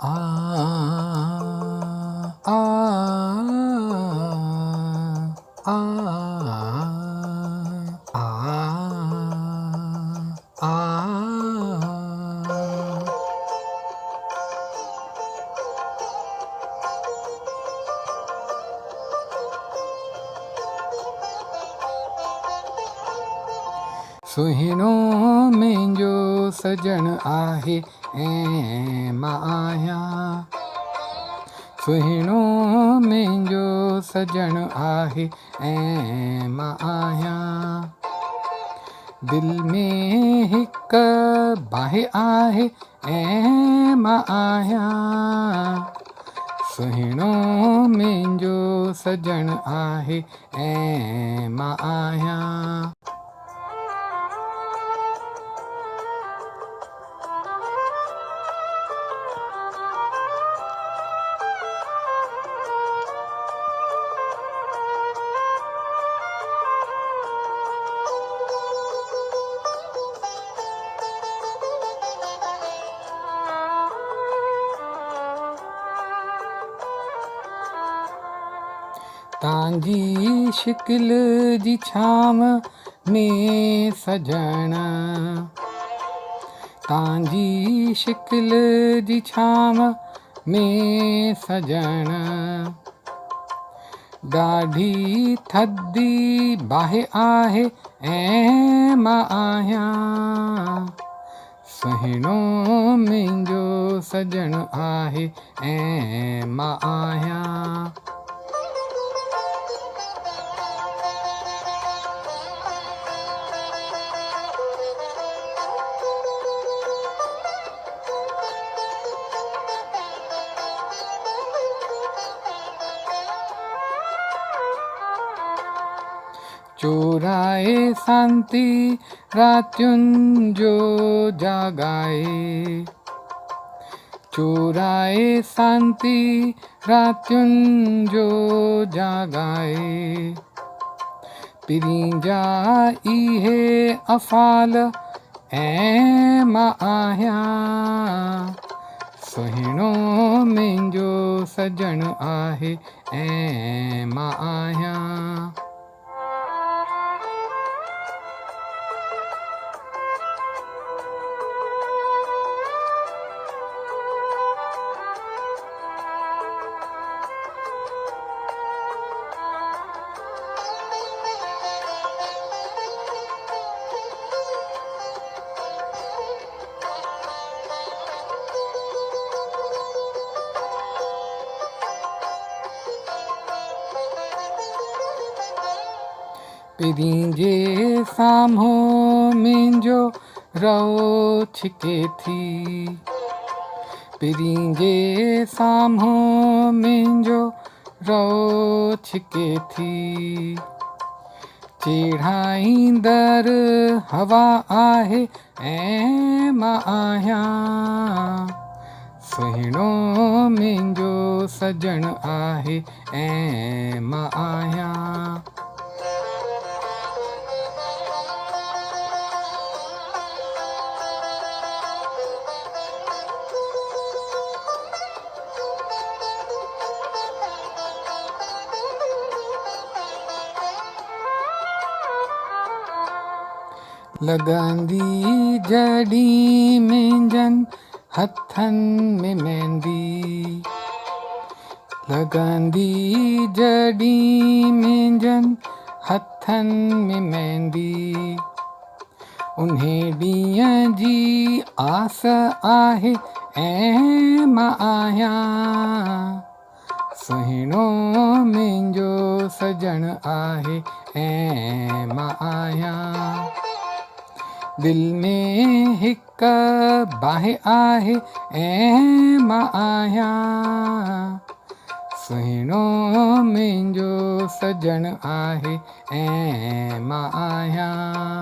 आ आ आ आ सुहिणो मुंहिंजो सजण आहे ऐं मां आहियां। सुहिणो मुंहिंजो सजण आहे ऐं मां आहियां। दिल में हिक बाहि आहे ऐं मां आहियां। सुहिणो मुंहिंजो सजण आहे ऐं मां आहियां। तव्हांजी शिकिल जी छांव में सजण, तव्हांजी शिकिल जी छांव में सजण, ॾाढी थधी बाहि आहे ऐं मां आहियां। सुहिणो मुंहिंजो सजण आहे ऐं मां आहियां। चोराए शांति रातियुनि जो जागाए, चोराए शांति रातियुनि जो जागाए। पिरींजा इहे अफ़ाल ऐं मां आहियां। सुहिणो मुंहिंजो सजण आहे ऐं मां आहियां। पिरींजे साम्हूं मुंहिंजो रओ छिके थी, पिरींजे साम्हूं मुंहिंजो रओ छिके थी। चिढ़ाईंदड़ हवा आहे ऐं मां आहियां। सुहिणो मुंहिंजो सजण आहे ऐं मां आहियां। लॻंदी जॾहिं मुंहिंजनि हथनि में मेहंदी, लॻंदी जॾहिं मुंहिंजनि हथनि में मेहंदी। उन्हे ॾींहं जी आस आहे ऐं मां आहियां। सुहिणो मुंहिंजो सजण आहे ऐं मां आहियां। दिल में हिक बाहि आहे ऐं मां आहियां। सुहिणो मुंहिंजो सजण आहे ऐं मां आहियां।